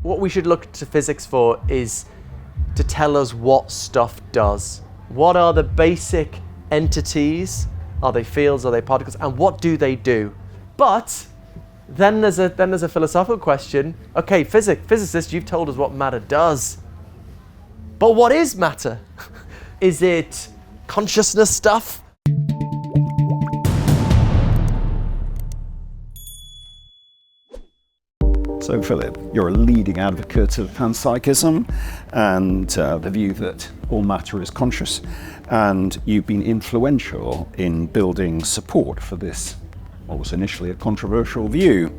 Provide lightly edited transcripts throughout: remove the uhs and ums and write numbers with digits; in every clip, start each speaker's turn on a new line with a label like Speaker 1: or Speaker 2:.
Speaker 1: what we should look to physics for is to tell us what stuff does. What are the basic entities? Are they fields? Are they particles? And what do they do? But then there's a philosophical question. Okay, physicist, you've told us what matter does. But what is matter? Is it consciousness stuff?
Speaker 2: So Philip, you're a leading advocate of Panpsychism and the view that all matter is conscious, and you've been influential in building support for this, what was initially a controversial view.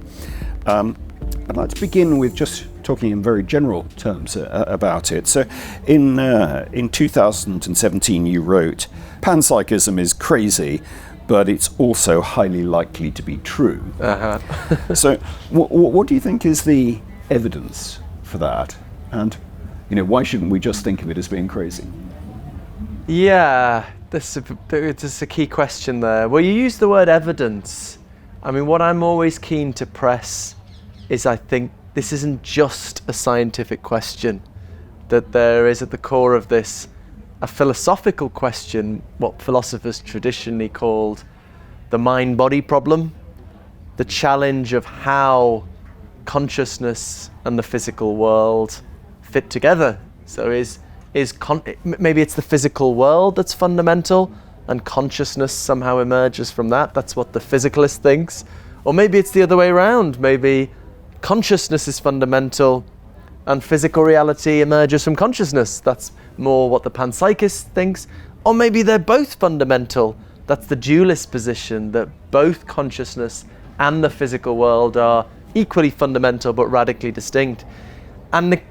Speaker 2: I'd like to begin with just talking in very general terms about it. So in 2017 you wrote, "Panpsychism is crazy, but it's also highly likely to be true." So what do you think is the evidence for that? And why shouldn't we just think of it as being crazy?
Speaker 1: Yeah, that's a key question there. Well, you use the word evidence. I mean, what I'm always keen to press is I think this isn't just a scientific question, that there is at the core of this a philosophical question, what philosophers traditionally called the mind-body problem, the challenge of how consciousness and the physical world fit together. So maybe it's the physical world that's fundamental and consciousness somehow emerges from that. That's what the physicalist thinks. Or maybe it's the other way around. Maybe consciousness is fundamental and physical reality emerges from consciousness. That's more what the panpsychist thinks. Or maybe they're both fundamental. That's the dualist position, that both consciousness and the physical world are equally fundamental but radically distinct. And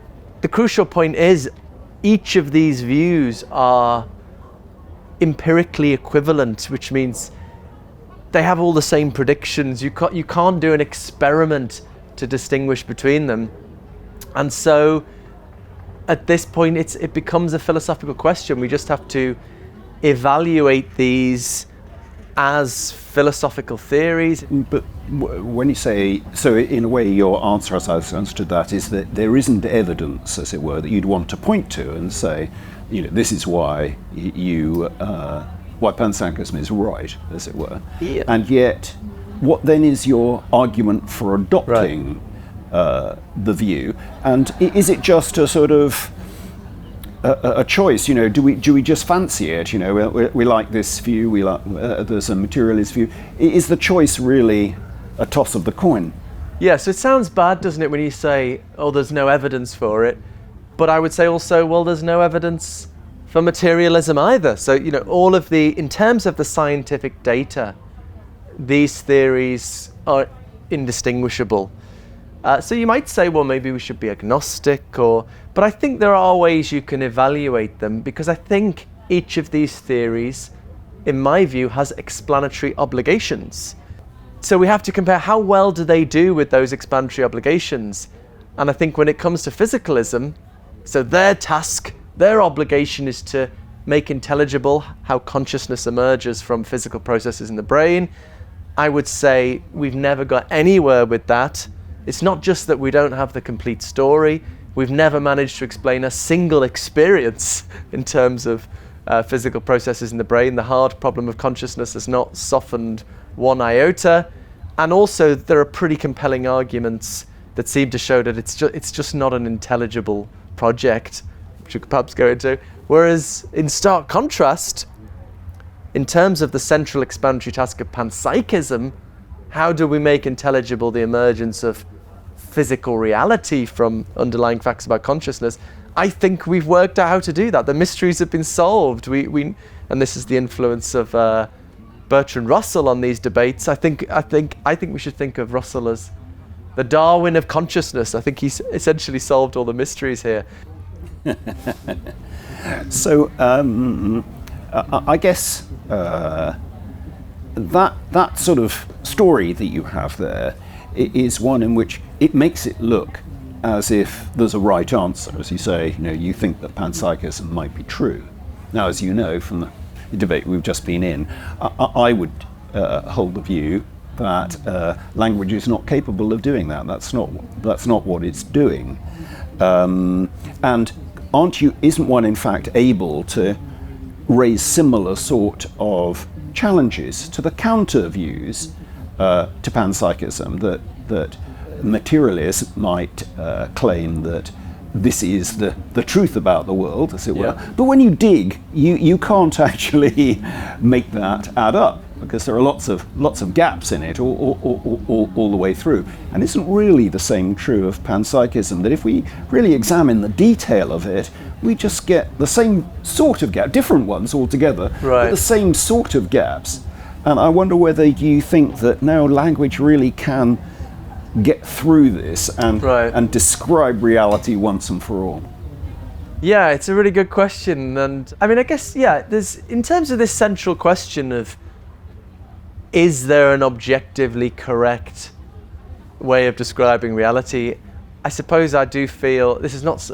Speaker 1: the crucial point is each of these views are empirically equivalent, which means they have all the same predictions. You can't do an experiment to distinguish between them. And so at this point it becomes a philosophical question. We just have to evaluate these as philosophical theories.
Speaker 2: But when you say, so in a way your answer, as I've understood that, is that there isn't evidence, as it were, that you'd want to point to and say, this is why why panpsychism is right, as it were.
Speaker 1: Yeah.
Speaker 2: And yet, what then is your argument for adopting the view? And is it just a sort of a choice? Do we just fancy it? We like this view. We like there's a materialist view. Is the choice really a toss of the coin?
Speaker 1: Yeah. So it sounds bad, doesn't it, when you say, "Oh, there's no evidence for it," but I would say also, well, there's no evidence for materialism either. So all of in terms of the scientific data, these theories are indistinguishable. So you might say, well, maybe we should be agnostic, but I think there are ways you can evaluate them, because I think each of these theories, in my view, has explanatory obligations. So we have to compare how well do they do with those explanatory obligations. And I think when it comes to physicalism, so their obligation is to make intelligible how consciousness emerges from physical processes in the brain. I would say we've never got anywhere with that. It's not just that we don't have the complete story. We've never managed to explain a single experience in terms of physical processes in the brain. The hard problem of consciousness has not softened one iota. And also there are pretty compelling arguments that seem to show that it's just not an intelligible project, which we could perhaps go into. Whereas in stark contrast, in terms of the central explanatory task of panpsychism, how do we make intelligible the emergence of physical reality from underlying facts about consciousness? I think we've worked out how to do that. The mysteries have been solved. And this is the influence of Bertrand Russell on these debates. I think we should think of Russell as the Darwin of consciousness. I think he's essentially solved all the mysteries here.
Speaker 2: So I guess that sort of story that you have there is one in which it makes it look as if there's a right answer. As you say, you think that panpsychism might be true. Now, as you know from the debate we've just been in, I would hold the view that language is not capable of doing that. That's not what it's doing. And isn't one in fact able to raise similar sort of challenges to the counter views to panpsychism that materialists might claim that this is the truth about the world, as it were.
Speaker 1: Yeah.
Speaker 2: But when you dig, you can't actually make that add up, because there are lots of gaps in it all the way through. And isn't really the same true of panpsychism, that if we really examine the detail of it, we just get the same sort of gap, different ones altogether, but the same sort of gaps. And I wonder whether you think that now language really can get through this and describe reality once and for all.
Speaker 1: Yeah, it's a really good question. And I mean, I guess, there's, in terms of this central question of, is there an objectively correct way of describing reality? I suppose I do feel,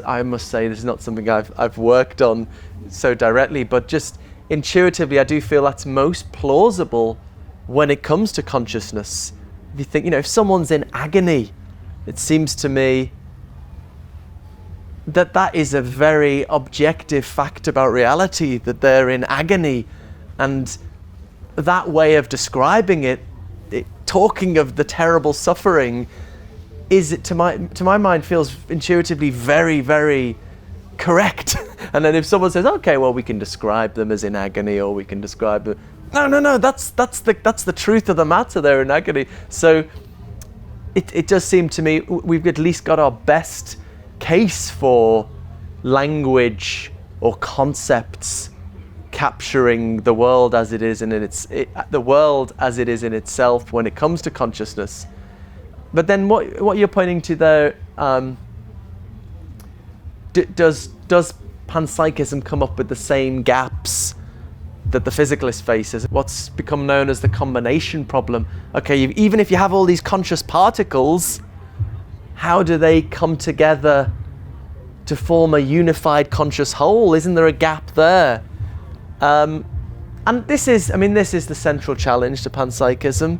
Speaker 1: I must say, this is not something I've worked on so directly, but just intuitively, I do feel that's most plausible when it comes to consciousness. If you think, if someone's in agony, it seems to me that is a very objective fact about reality, that they're in agony. And that way of describing it, talking of the terrible suffering, to my mind feels intuitively very, very correct. And then if someone says, okay, well, we can describe them as in agony, or we can describe them, no, that's the truth of the matter, they're in agony. So it does seem to me we've at least got our best case for language or concepts capturing the world as it is in itself when it comes to consciousness. But then what you're pointing to there, does panpsychism come up with the same gaps that the physicalist faces? What's become known as the combination problem. Okay, even if you have all these conscious particles, how do they come together to form a unified conscious whole? Isn't there a gap there? And this is the central challenge to panpsychism,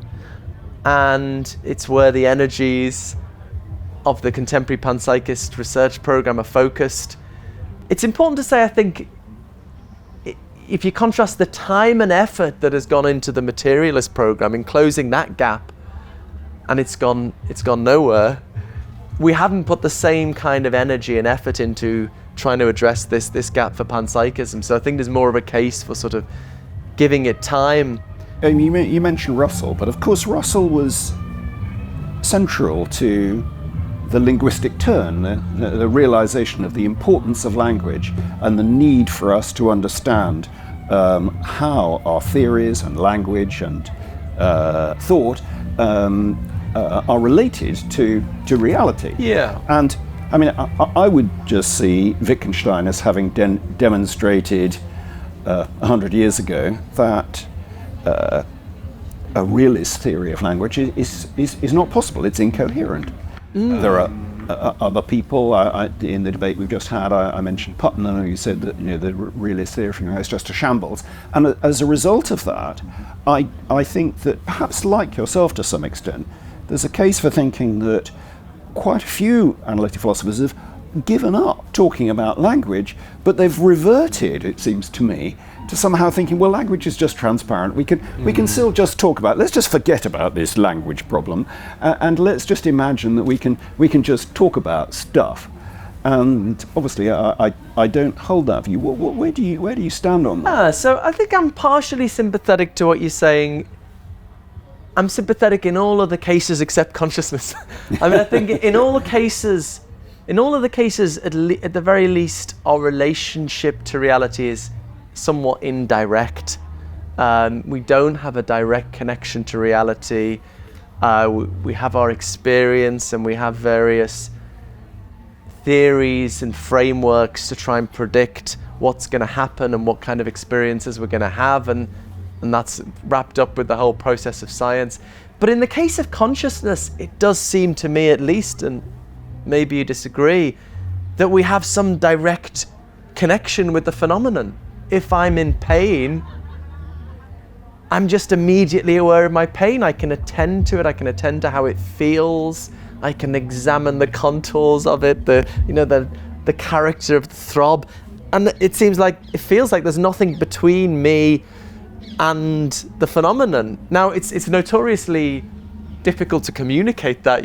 Speaker 1: and it's where the energies of the contemporary panpsychist research program are focused. It's important to say, I think, if you contrast the time and effort that has gone into the materialist program in closing that gap, and it's gone nowhere, we haven't put the same kind of energy and effort into trying to address this gap for panpsychism. So I think there's more of a case for sort of giving it time.
Speaker 2: You mentioned Russell, but of course Russell was central to the linguistic turn, the realization of the importance of language and the need for us to understand how our theories and language and thought are related to reality.
Speaker 1: Yeah.
Speaker 2: And I mean, I would just see Wittgenstein as having demonstrated 100 years ago that a realist theory of language is not possible. It's incoherent. There are other people. In the debate we've just had, I mentioned Putnam, who said that the realist theory of language is just a shambles. And as a result of that, I think that perhaps, like yourself to some extent, there's a case for thinking that quite a few analytic philosophers have given up talking about language, but they've reverted, it seems to me, to somehow thinking, well, language is just transparent. We can still just talk about it. Let's just forget about this language problem, and let's just imagine that we can just talk about stuff. And obviously, I don't hold that view. Where do you stand on that?
Speaker 1: So I think I'm partially sympathetic to what you're saying. I'm sympathetic in all of the cases except consciousness. I mean, I think in all of the cases, at the very least, our relationship to reality is somewhat indirect. We don't have a direct connection to reality. We have our experience, and we have various theories and frameworks to try and predict what's going to happen and what kind of experiences we're going to have, and that's wrapped up with the whole process of science. But in the case of consciousness, it does seem to me, at least, and maybe you disagree, that we have some direct connection with the phenomenon. If I'm in pain, I'm just immediately aware of my pain. I can attend to it. I can attend to how it feels. I can examine the contours of it, the character of the throb, and it feels like there's nothing between me and the phenomenon. Now, it's notoriously difficult to communicate that,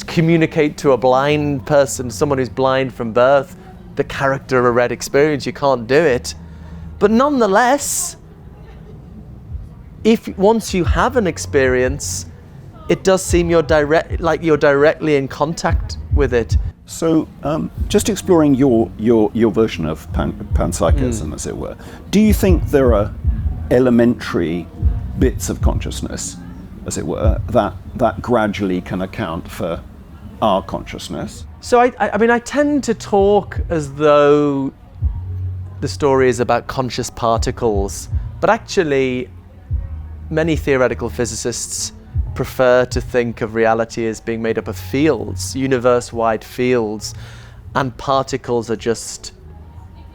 Speaker 1: communicate to a blind person, someone who's blind from birth, the character of a red experience. You can't do it. But nonetheless, once you have an experience, it does seem you're directly in contact with it.
Speaker 2: So, just exploring your version of panpsychism, as it were, do you think there are elementary bits of consciousness, as it were, that gradually can account for our consciousness?
Speaker 1: So I tend to talk as though the story is about conscious particles, but actually many theoretical physicists prefer to think of reality as being made up of fields, universe-wide fields, and particles are just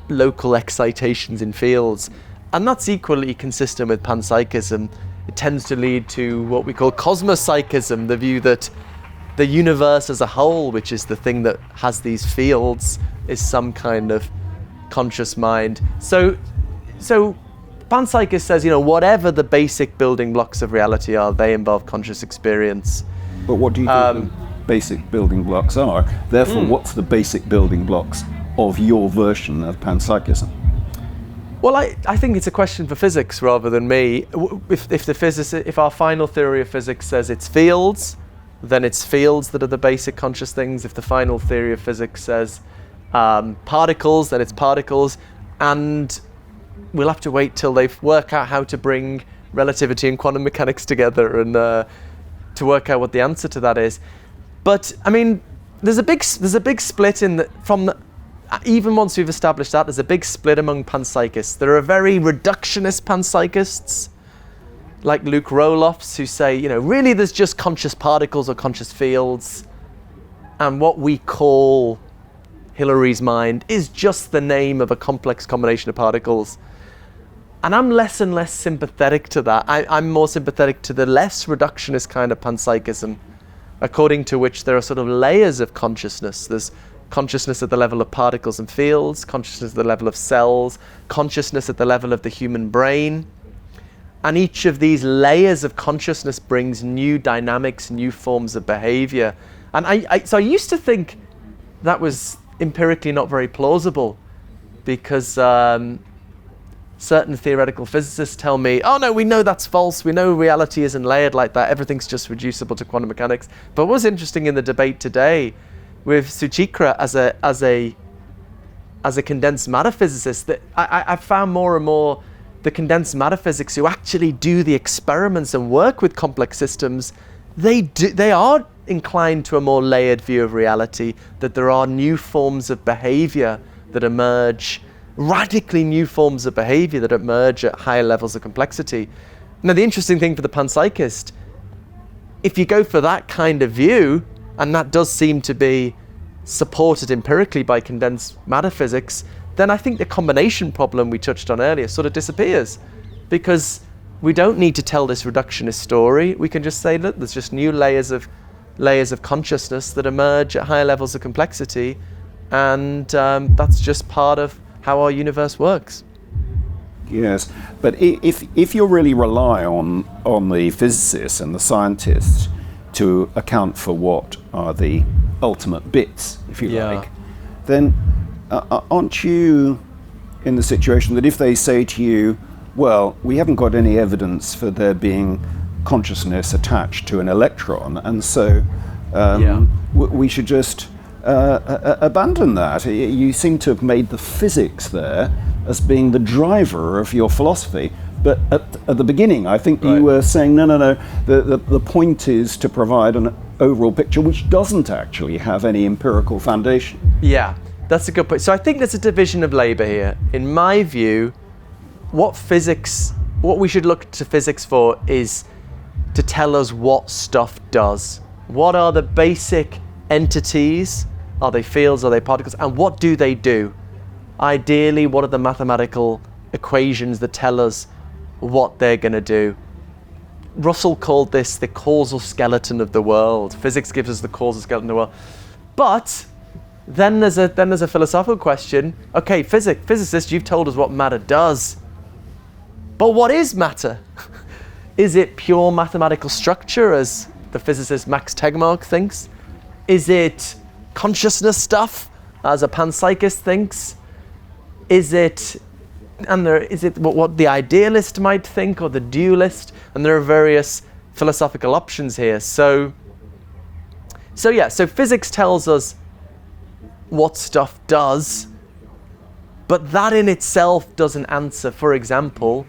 Speaker 1: local excitations in fields. And that's equally consistent with panpsychism. It tends to lead to what we call cosmopsychism, the view that the universe as a whole, which is the thing that has these fields, is some kind of conscious mind. So Panpsychist says, whatever the basic building blocks of reality are, they involve conscious experience.
Speaker 2: But what do you think the basic building blocks are? Therefore, what's the basic building blocks of your version of panpsychism?
Speaker 1: Well, I think it's a question for physics rather than me. If our final theory of physics says it's fields, then it's fields that are the basic conscious things. If the final theory of physics says particles, then it's particles. And we'll have to wait till they work out how to bring relativity and quantum mechanics together and to work out what the answer to that is. But I mean, there's a big split even once we've established that, there's a big split among panpsychists. There are very reductionist panpsychists, like Luke Roelofs, who say, really there's just conscious particles or conscious fields, and what we call Hilary's mind is just the name of a complex combination of particles. And I'm less and less sympathetic to that. I'm more sympathetic to the less reductionist kind of panpsychism, according to which there are sort of layers of consciousness. There's consciousness at the level of particles and fields, consciousness at the level of cells, consciousness at the level of the human brain. And each of these layers of consciousness brings new dynamics, new forms of behavior. And so I used to think that was empirically not very plausible, because certain theoretical physicists tell me, oh no, we know that's false, we know reality isn't layered like that, everything's just reducible to quantum mechanics. But what was interesting in the debate today with Suchikra as a condensed matter physicist, that I found more and more the condensed matter physics who actually do the experiments and work with complex systems, they are inclined to a more layered view of reality, that there are new forms of behavior that emerge, radically new forms of behavior that emerge at higher levels of complexity. Now, the interesting thing for the panpsychist, if you go for that kind of view, and that does seem to be supported empirically by condensed matter physics, then I think the combination problem we touched on earlier sort of disappears, because we don't need to tell this reductionist story. We can just say, look, there's just new layers of consciousness that emerge at higher levels of complexity, and that's just part of how our universe works.
Speaker 2: Yes, but if you really rely on the physicists and the scientists to account for what are the ultimate bits, if you like, then aren't you in the situation that if they say to you, well, we haven't got any evidence for there being consciousness attached to an electron, and so we should just abandon that. You seem to have made the physics there as being the driver of your philosophy. But at the beginning, I think you were saying, no, the point is to provide an overall picture which doesn't actually have any empirical foundation.
Speaker 1: Yeah, that's a good point. So I think there's a division of labour here. In my view, what we should look to physics for is to tell us what stuff does. What are the basic entities? Are they fields? Are they particles? And what do they do? Ideally, what are the mathematical equations that tell us what they're going to do? Russell called this the causal skeleton of the world. Physics gives us the causal skeleton of the world. But then there's a philosophical question. Okay, physicists, you've told us what matter does. But what is matter? Is it pure mathematical structure, as the physicist Max Tegmark thinks? Is it consciousness stuff, as a panpsychist thinks? Is it what the idealist might think, or the dualist? And there are various philosophical options here. So physics tells us what stuff does, but that in itself doesn't answer, for example,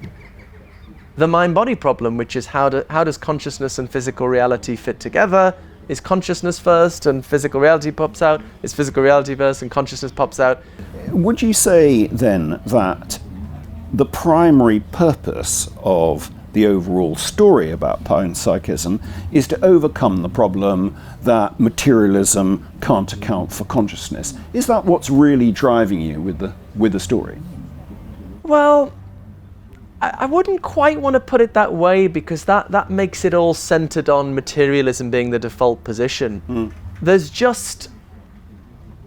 Speaker 1: the mind-body problem, which is how does consciousness and physical reality fit together? Is consciousness first and physical reality pops out? Is physical reality first and consciousness pops out?
Speaker 2: Would you say then that the primary purpose of the overall story about panpsychism is to overcome the problem that materialism can't account for consciousness? Is that what's really driving you with the story?
Speaker 1: Well, I wouldn't quite want to put it that way, because that makes it all centered on materialism being the default position. There's just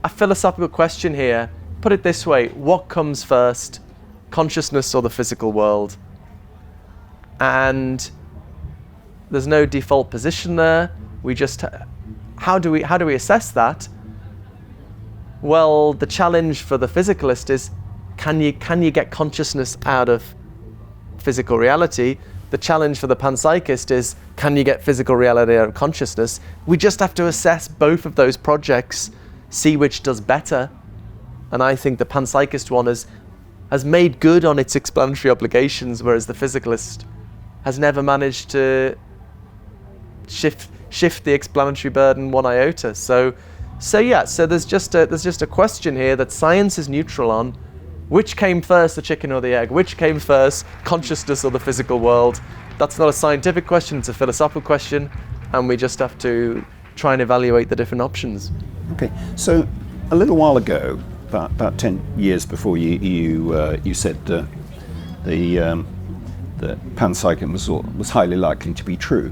Speaker 1: a philosophical question here. Put it this way: what comes first, consciousness or the physical world? And there's no default position there. We just, how do we assess that? Well, the challenge for the physicalist is, can you get consciousness out of physical reality? The challenge for the panpsychist is, can you get physical reality out of consciousness? We just have to assess both of those projects, see which does better. And I think the panpsychist one has made good on its explanatory obligations, whereas the physicalist has never managed to shift the explanatory burden one iota. So there's just a question here that science is neutral on. Which came first, the chicken or the egg? Which came first, consciousness or the physical world? That's not a scientific question, it's a philosophical question, and we just have to try and evaluate the different options.
Speaker 2: Okay, so a little while ago, about 10 years before you said that panpsychism was highly likely to be true,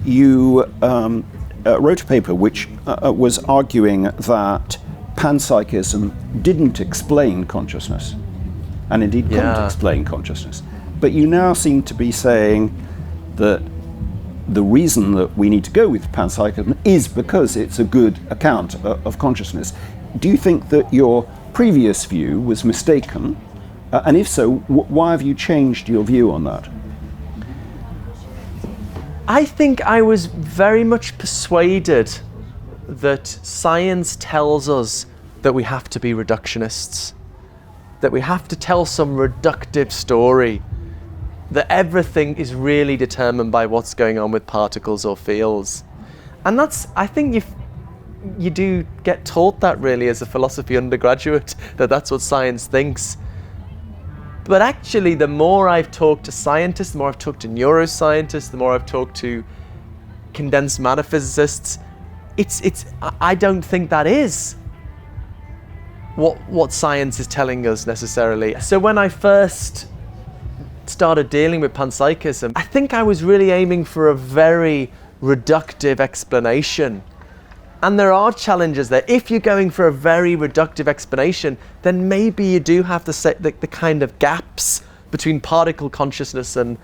Speaker 2: you wrote a paper which was arguing that panpsychism didn't explain consciousness, and indeed couldn't explain consciousness. But you now seem to be saying that the reason that we need to go with panpsychism is because it's a good account of consciousness. Do you think that your previous view was mistaken? And if so, why have you changed your view on that?
Speaker 1: I think I was very much persuaded that science tells us that we have to be reductionists, that we have to tell some reductive story, that everything is really determined by what's going on with particles or fields. And I think you do get taught that really as a philosophy undergraduate, that's what science thinks. But actually, the more I've talked to scientists, the more I've talked to neuroscientists, the more I've talked to condensed matter physicists, I don't think that is what science is telling us necessarily. So when I first started dealing with panpsychism, I think I was really aiming for a very reductive explanation. And there are challenges there. If you're going for a very reductive explanation, then maybe you do have the kind of gaps between particle consciousness and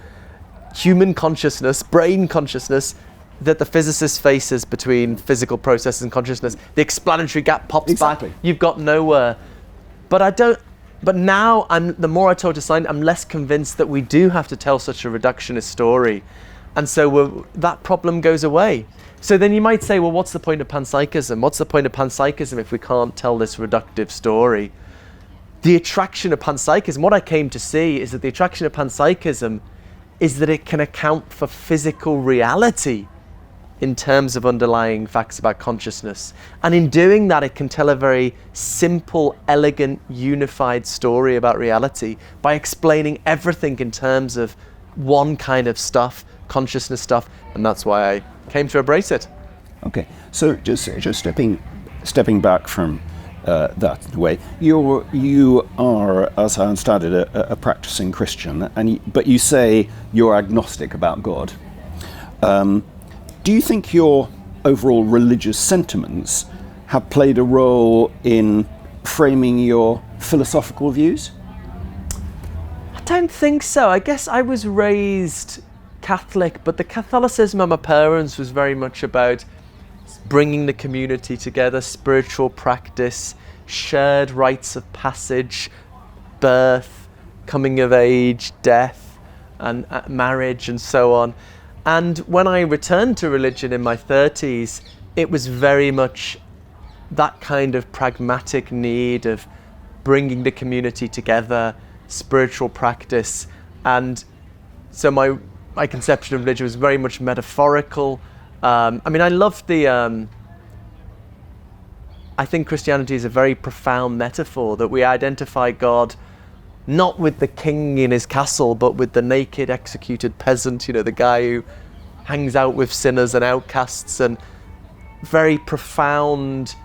Speaker 1: human consciousness, brain consciousness, that the physicist faces between physical processes and consciousness. The explanatory gap pops back. You've got nowhere. But now, the more I talk to science, I'm less convinced that we do have to tell such a reductionist story. And so that problem goes away. So then you might say, well, what's the point of panpsychism? What's the point of panpsychism if we can't tell this reductive story? The attraction of panpsychism, what I came to see is that the attraction of panpsychism is that it can account for physical reality in terms of underlying facts about consciousness. And in doing that, it can tell a very simple, elegant, unified story about reality by explaining everything in terms of one kind of stuff, consciousness stuff, and that's why I came to embrace it.
Speaker 2: Okay, so just stepping back from that way, you are, as I understand it, a practicing Christian, but you say you're agnostic about God. Do you think your overall religious sentiments have played a role in framing your philosophical views?
Speaker 1: I don't think so. I guess I was raised Catholic, but the Catholicism of my parents was very much about bringing the community together, spiritual practice, shared rites of passage, birth, coming of age, death, and marriage, and so on. And when I returned to religion in my 30s, it was very much that kind of pragmatic need of bringing the community together, spiritual practice. And so my conception of religion was very much metaphorical. I mean, I love I think Christianity is a very profound metaphor, that we identify God not with the king in his castle, but with the naked, executed peasant, the guy who hangs out with sinners and outcasts, and very profound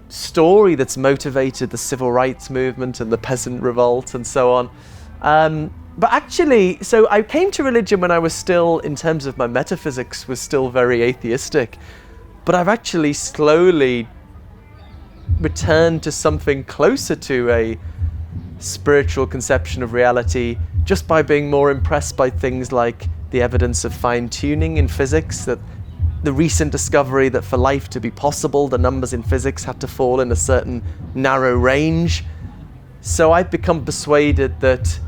Speaker 1: story that's motivated the civil rights movement and the peasant revolt and so on. But actually, so I came to religion when I was still, in terms of my metaphysics, was still very atheistic. But I've actually slowly returned to something closer to a spiritual conception of reality just by being more impressed by things like the evidence of fine-tuning in physics, that the recent discovery that for life to be possible, the numbers in physics had to fall in a certain narrow range. So I've become persuaded that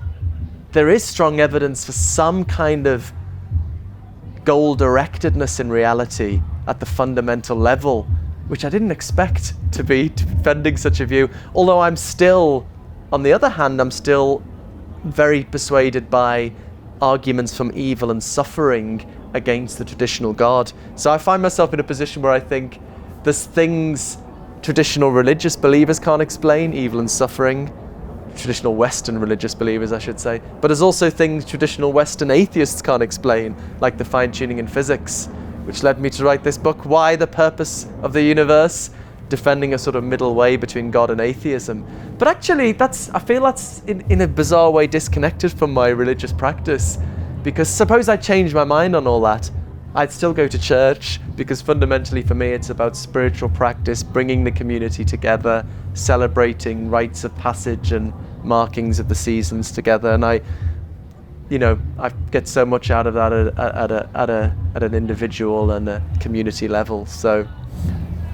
Speaker 1: there is strong evidence for some kind of goal-directedness in reality at the fundamental level, which I didn't expect to be defending such a view. Although I'm still, on the other hand, I'm still very persuaded by arguments from evil and suffering against the traditional God. So I find myself in a position where I think there's things traditional religious believers can't explain, evil and suffering, traditional Western religious believers, I should say. But there's also things traditional Western atheists can't explain, like the fine-tuning in physics, which led me to write this book, Why the Purpose of the Universe, defending a sort of middle way between God and atheism. But actually, I feel that's in a bizarre way disconnected from my religious practice, because suppose I changed my mind on all that, I'd still go to church, because fundamentally for me it's about spiritual practice, bringing the community together, celebrating rites of passage and markings of the seasons together. And I get so much out of that at an individual and a community level. So,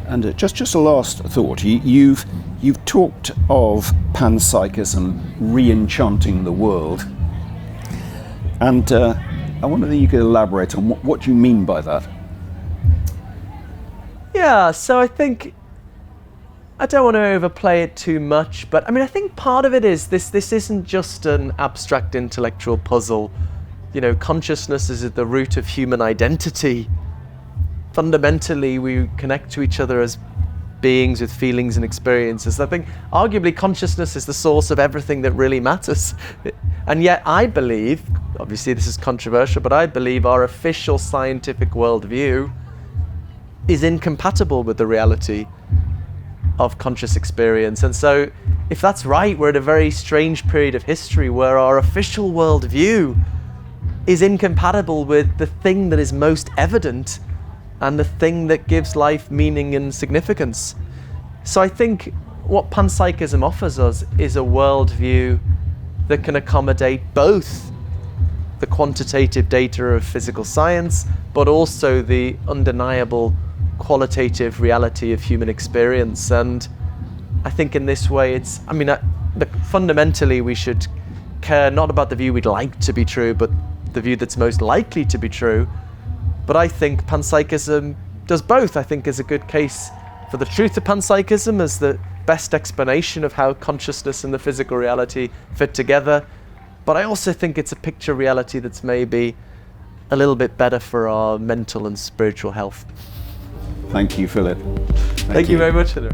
Speaker 2: and just a last thought. You've talked of panpsychism re-enchanting the world, and I wonder if you could elaborate on what you mean by that.
Speaker 1: Yeah, so I think I don't want to overplay it too much, but I mean, I think part of it is this isn't just an abstract intellectual puzzle. Consciousness is at the root of human identity. Fundamentally, we connect to each other as beings with feelings and experiences. I think arguably consciousness is the source of everything that really matters. And yet I believe, obviously this is controversial, but I believe our official scientific worldview is incompatible with the reality of conscious experience. And so if that's right, we're at a very strange period of history where our official worldview is incompatible with the thing that is most evident and the thing that gives life meaning and significance. So I think what panpsychism offers us is a worldview that can accommodate both the quantitative data of physical science, but also the undeniable qualitative reality of human experience. And I think in this way fundamentally we should care not about the view we'd like to be true, but the view that's most likely to be true. But I think panpsychism does both. I think is a good case for the truth of panpsychism as the best explanation of how consciousness and the physical reality fit together. But I also think it's a picture reality that's maybe a little bit better for our mental and spiritual health.
Speaker 2: Thank you, Philip.
Speaker 1: Thank you very much, Hilary.